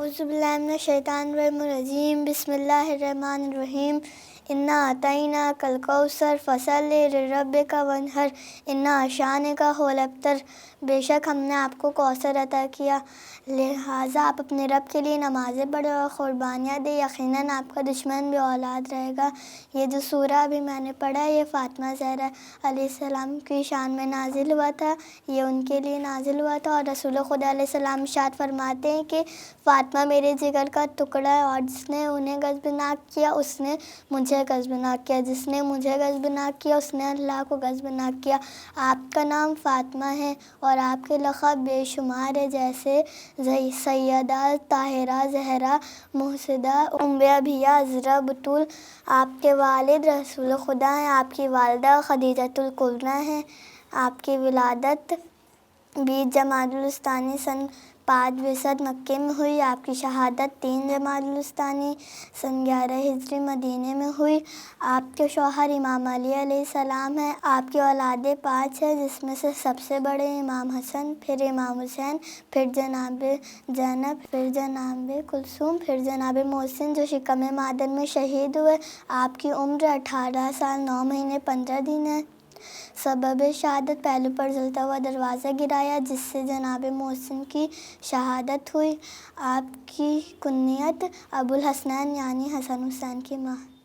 اعوذ باللہ من الشیطان الرجیم بسم اللہ الرحمن الرحیم انا اعطیناک الکوثر فصلی لربک وانحر ان شانک هو الابتر۔ بے شک ہم نے آپ کو کوثر عطا کیا، لہٰذا آپ اپنے رب کے لیے نمازیں پڑھیں اور قربانیاں دیں، یقیناً آپ کا دشمن بھی اولاد رہے گا۔ یہ جو سورہ ابھی میں نے پڑھا یہ فاطمہ زہرا علیہ السلام کی شان میں نازل ہوا تھا، یہ ان کے لیے نازل ہوا تھا۔ اور رسول خدا علیہ السلام ارشاد فرماتے ہیں کہ فاطمہ میرے جگر کا ٹکڑا ہے، اور جس نے انہیں غضبناک کیا اس نے مجھے غضبناک کیا، جس نے مجھے غضبناک کیا اس نے اللہ کو غضبناک کیا۔ آپ کا نام فاطمہ ہے اور آپ کے لقب بے شمار ہے، جیسے سیدہ، طاہرہ، زہرا، محسدہ، ام انبیاء، عذرا، بتول۔ آپ کے والد رسول خدا ہیں، آپ کی والدہ خدیجۃ الکبریٰ ہیں۔ آپ کی ولادت 20 جمادی الثانی سن 5 مکے میں ہوئی۔ آپ کی شہادت 3 جمادی الثانی سن 11 ہجری مدینے میں ہوئی۔ آپ کے شوہر امام علی علیہ السلام ہیں۔ آپ کی اولادیں 5 ہیں، جس میں سے سب سے بڑے امام حسن، پھر امام حسین، پھر جناب زینب، پھر جناب کلثوم، پھر جناب محسن جو شکم مادر میں شہید ہوئے۔ آپ کی عمر 18 سال 9 مہینے 15 دن ہے۔ سبب شہادت پہلو پر جلتا ہوا دروازہ گرایا، جس سے جناب محسن کی شہادت ہوئی۔ آپ کی کنیت ابو الحسنین یعنی حسن حسین کی ماں۔